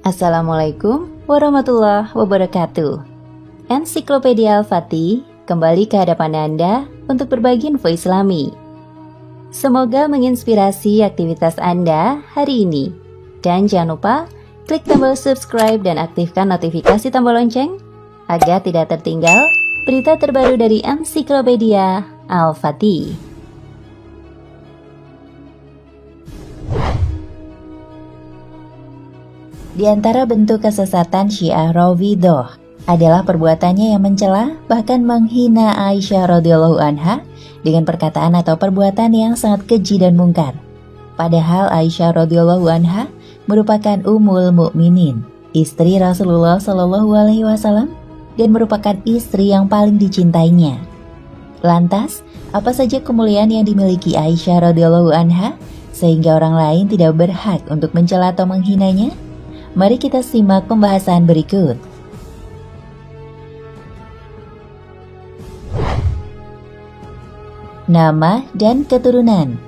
Assalamualaikum warahmatullahi wabarakatuh. Ensiklopedia Al-Fatih kembali ke hadapan Anda untuk berbagi info Islami. Semoga menginspirasi aktivitas Anda hari ini. Dan jangan lupa klik tombol subscribe dan aktifkan notifikasi tombol lonceng agar tidak tertinggal berita terbaru dari Ensiklopedia Al-Fatih. Di antara bentuk kesesatan Syiah Rafidhah adalah perbuatannya yang mencela bahkan menghina Aisyah radhiyallahu anha dengan perkataan atau perbuatan yang sangat keji dan mungkar. Padahal Aisyah radhiyallahu anha merupakan Ummul Mukminin, istri Rasulullah Shallallahu alaihi wasallam dan merupakan istri yang paling dicintainya. Lantas, apa saja kemuliaan yang dimiliki Aisyah radhiyallahu anha sehingga orang lain tidak berhak untuk mencela atau menghinanya? Mari kita simak pembahasan berikut. Nama dan keturunan.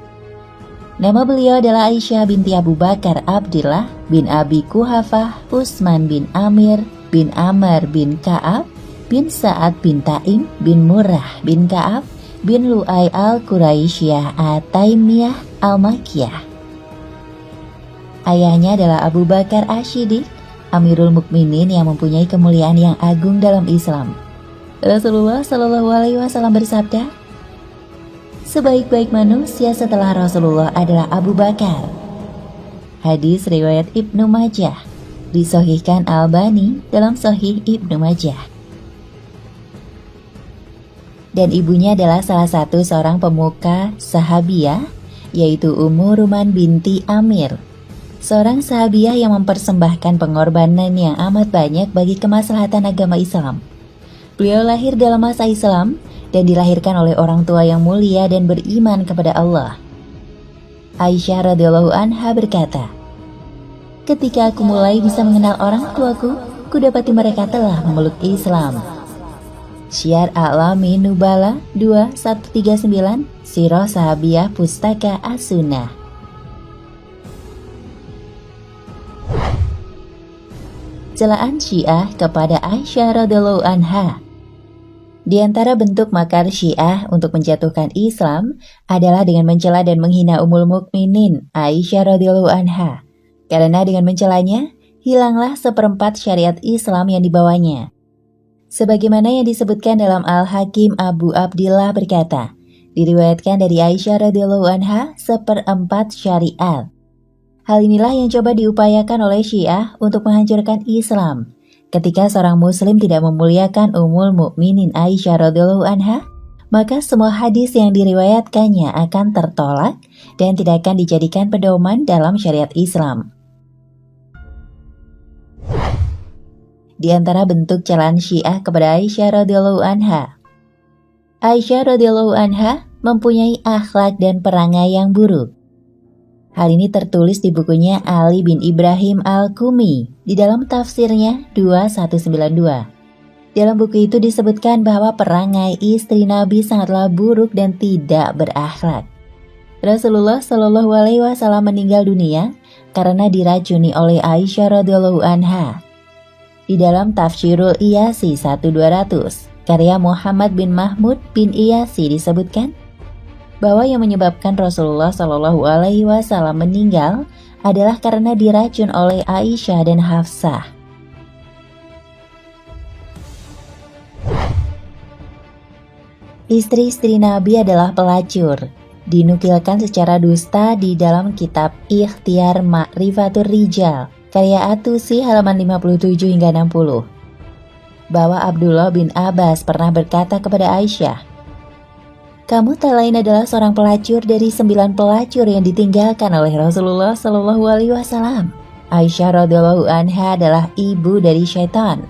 Nama beliau adalah Aisyah binti Abu Bakar Abdillah bin Abi Quhafah Utsman bin Amir bin Amr bin Ka'ab bin Sa'ad bin Taim bin Murrah bin Ka'ab bin Lu'ay al-Quraisyah at-Taimiyah al-Makkiyah. Ayahnya adalah Abu Bakar Asy-Syiddiq, Amirul Mukminin yang mempunyai kemuliaan yang agung dalam Islam. Rasulullah Shallallahu alaihi wasallam bersabda, "Sebaik-baik manusia setelah Rasulullah adalah Abu Bakar." Hadis riwayat Ibnu Majah, disahihkan Albani dalam Sahih Ibnu Majah. Dan ibunya adalah salah satu seorang pemuka sahabiyah, yaitu Ummu Ruman binti Amir, seorang sahabiah yang mempersembahkan pengorbanan yang amat banyak bagi kemaslahatan agama Islam. Beliau lahir dalam masa Islam dan dilahirkan oleh orang tua yang mulia dan beriman kepada Allah. Aisyah radhiyallahu anha berkata, "Ketika aku mulai bisa mengenal orang tuaku, kudapati mereka telah memeluk Islam." Syiar A'lamin Nubala 2139, Sirah Sahabiyah Pustaka As-Sunnah. Celaan Syiah kepada Aisyah radhiyallahu anha. Di antara bentuk makar Syiah untuk menjatuhkan Islam adalah dengan mencela dan menghina Ummul Mukminin Aisyah radhiyallahu anha. Karena dengan mencelanya, hilanglah seperempat syariat Islam yang dibawanya. Sebagaimana yang disebutkan dalam Al-Hakim Abu Abdillah berkata, diriwayatkan dari Aisyah radhiyallahu anha seperempat syariat. Hal inilah yang coba diupayakan oleh Syiah untuk menghancurkan Islam. Ketika seorang muslim tidak memuliakan Ummul Mukminin Aisyah radhiyallahu anha, maka semua hadis yang diriwayatkannya akan tertolak dan tidak akan dijadikan pedoman dalam syariat Islam. Di antara bentuk celaan Syiah kepada Aisyah radhiyallahu anha. Aisyah radhiyallahu anha mempunyai akhlak dan perangai yang buruk. Hal ini tertulis di bukunya Ali bin Ibrahim Al-Qumi di dalam tafsirnya 2192. Dalam buku itu disebutkan bahwa perangai istri Nabi sangatlah buruk dan tidak berakhlak. Rasulullah Shallallahu alaihi wasallam meninggal dunia karena diracuni oleh Aisyah radhiyallahu anha. Di dalam Tafsirul Iyasi 1200, karya Muhammad bin Mahmud bin Iyasi disebutkan bahwa yang menyebabkan Rasulullah Shallallahu alaihi wasallam meninggal adalah karena diracun oleh Aisyah dan Hafsah. Istri-istri Nabi adalah pelacur. Dinukilkan secara dusta di dalam kitab Ikhtiar Ma'rifatur Rijal, karya Atusi halaman 57 hingga 60, bahwa Abdullah bin Abbas pernah berkata kepada Aisyah, "Kamu tak lain adalah seorang pelacur dari 9 pelacur yang ditinggalkan oleh Rasulullah Shallallahu alaihi wasallam." Aisyah radhiyallahu anha adalah ibu dari syaitan.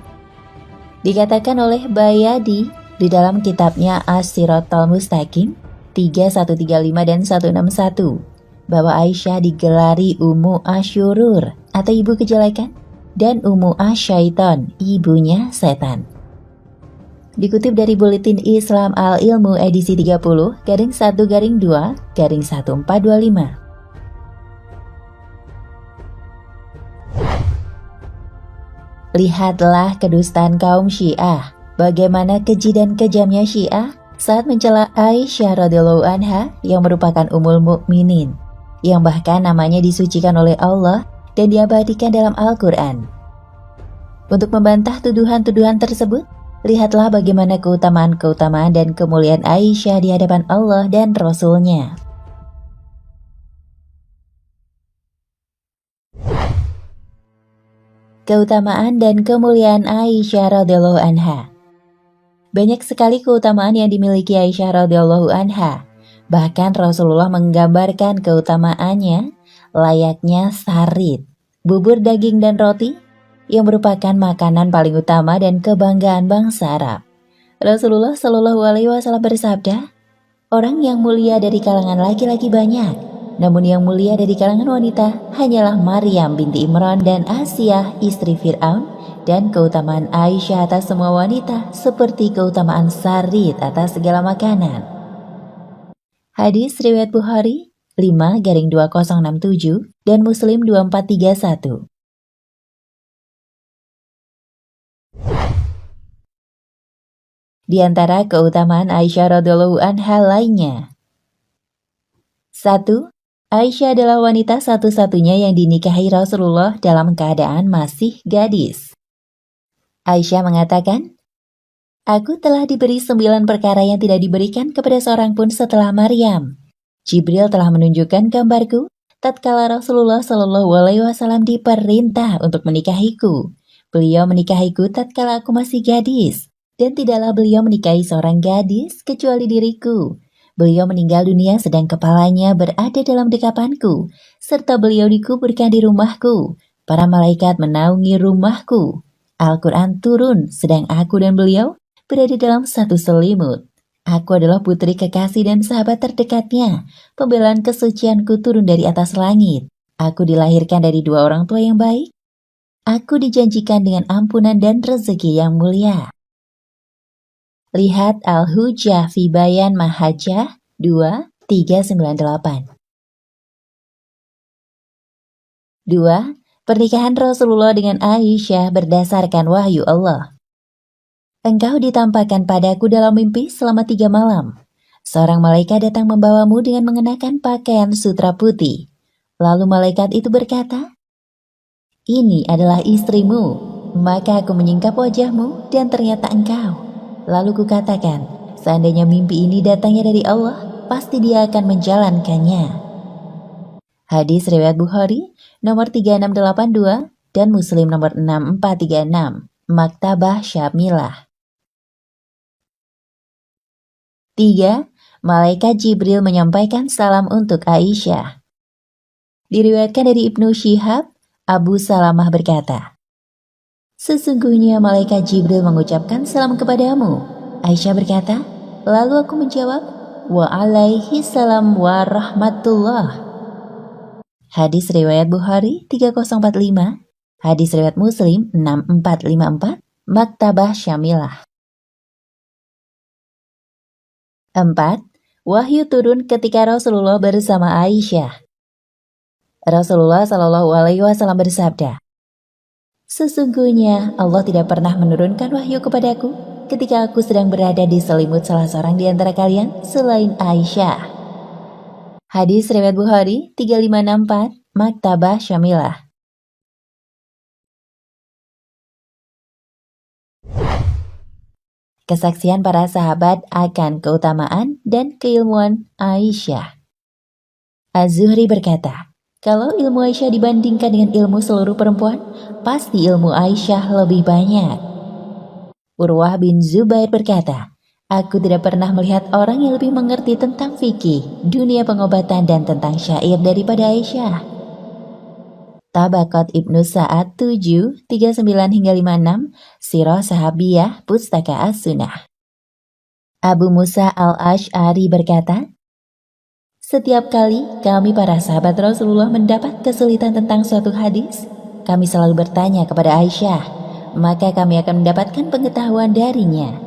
Dikatakan oleh Bayadi di dalam kitabnya As-Siratal Mustaqim 3135 dan 161 bahwa Aisyah digelari Ummu Asyurur atau ibu kejelekan dan Ummu Asyaiton, ibunya setan. Dikutip dari Buletin Islam Al-Ilmu edisi 30-1-2-1425. Lihatlah kedustaan kaum Syiah, bagaimana keji dan kejamnya Syiah saat mencela Aisyah radhiyallahu anha yang merupakan ummul mukminin, yang bahkan namanya disucikan oleh Allah dan diabadikan dalam Al-Quran. Untuk membantah tuduhan-tuduhan tersebut, lihatlah bagaimana keutamaan-keutamaan dan kemuliaan Aisyah di hadapan Allah dan Rasul-Nya. Keutamaan dan kemuliaan Aisyah radhiyallahu anha. Banyak sekali keutamaan yang dimiliki Aisyah radhiyallahu anha. Bahkan Rasulullah menggambarkan keutamaannya layaknya sarit, bubur daging dan roti yang merupakan makanan paling utama dan kebanggaan bangsa Arab. Rasulullah Shallallahu Alaihi Wasallam bersabda, orang yang mulia dari kalangan laki-laki banyak, namun yang mulia dari kalangan wanita hanyalah Maryam binti Imran dan Asiyah istri Fir'aun, dan keutamaan Aisyah atas semua wanita seperti keutamaan sarit atas segala makanan. Hadis riwayat Bukhari 5-2067 dan Muslim 2431. Di antara keutamaan Aisyah radhiyallahu anha lainnya. 1. Aisyah adalah wanita satu-satunya yang dinikahi Rasulullah dalam keadaan masih gadis. Aisyah mengatakan, aku telah diberi 9 perkara yang tidak diberikan kepada seorang pun setelah Maryam. Jibril telah menunjukkan gambarku tatkala Rasulullah Shallallahu Alaihi Wasallam diperintah untuk menikahiku. Beliau menikahiku tatkala aku masih gadis. Dan tidaklah beliau menikahi seorang gadis kecuali diriku. Beliau meninggal dunia sedang kepalanya berada dalam dekapanku, serta beliau dikuburkan di rumahku. Para malaikat menaungi rumahku. Al-Quran turun sedang aku dan beliau berada dalam satu selimut. Aku adalah putri kekasih dan sahabat terdekatnya. Pembelaan kesucianku turun dari atas langit. Aku dilahirkan dari 2 orang tua yang baik. Aku dijanjikan dengan ampunan dan rezeki yang mulia. Lihat Al-Hujjah fi Bayan Mahajjah 2-398. 2. Pernikahan Rasulullah dengan Aisyah berdasarkan wahyu Allah. Engkau ditampakkan padaku dalam mimpi selama 3 malam. Seorang malaikat datang membawamu dengan mengenakan pakaian sutra putih. Lalu malaikat itu berkata, ini adalah istrimu. Maka aku menyingkap wajahmu dan ternyata engkau. Lalu kukatakan, seandainya mimpi ini datangnya dari Allah, pasti dia akan menjalankannya. Hadis riwayat Bukhari nomor 3682 dan Muslim nomor 6436. Maktabah Syamilah. 3. Malaikat Jibril menyampaikan salam untuk Aisyah. Diriwayatkan dari Ibnu Syihab, Abu Salamah berkata, sesungguhnya malaikat Jibril mengucapkan salam kepadamu. Aisyah berkata, lalu aku menjawab, wa alaihi salam wa rahmatullah. Hadis riwayat Bukhari 3045, hadis riwayat Muslim 6454, Maktabah Syamilah. 4. Wahyu turun ketika Rasulullah bersama Aisyah. Rasulullah Shallallahu Alaihi Wasallam bersabda, sesungguhnya Allah tidak pernah menurunkan wahyu kepadaku ketika aku sedang berada di selimut salah seorang di antara kalian selain Aisyah. Hadis riwayat Bukhari 3564, Maktabah Syamilah. Kesaksian para sahabat akan keutamaan dan keilmuan Aisyah. Az-Zuhri berkata, kalau ilmu Aisyah dibandingkan dengan ilmu seluruh perempuan, pasti ilmu Aisyah lebih banyak. Urwah bin Zubair berkata, aku tidak pernah melihat orang yang lebih mengerti tentang fikih, dunia pengobatan dan tentang syair daripada Aisyah. Tabaqat Ibnu Sa'ad 7, 39-56, Sirah Sahabiyah, Pustaka As-Sunnah. Abu Musa Al-Ash'ari berkata, setiap kali kami para sahabat Rasulullah mendapat kesulitan tentang suatu hadis, kami selalu bertanya kepada Aisyah, maka kami akan mendapatkan pengetahuan darinya.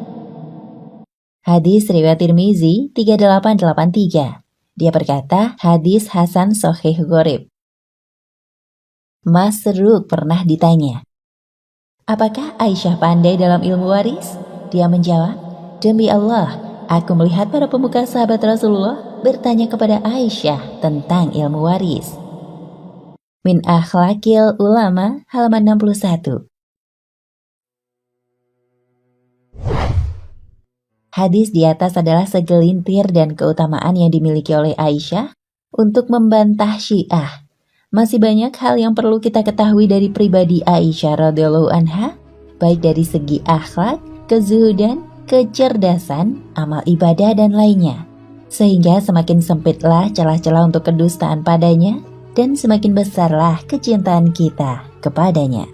Hadis riwayat Tirmizi 3883. Dia berkata, hadis Hasan Sahih Gharib. Masruq pernah ditanya, apakah Aisyah pandai dalam ilmu waris? Dia menjawab, demi Allah, aku melihat para pemuka sahabat Rasulullah bertanya kepada Aisyah tentang ilmu waris. Min Akhlaqil Ulama halaman 61. Hadis di atas adalah segelintir dan keutamaan yang dimiliki oleh Aisyah untuk membantah Syiah. Masih banyak hal yang perlu kita ketahui dari pribadi Aisyah radhiyallahu anha, baik dari segi akhlak, kezuhudan, kecerdasan, amal ibadah, dan lainnya. Sehingga semakin sempitlah celah-celah untuk kedustaan padanya, dan semakin besarlah kecintaan kita kepadanya.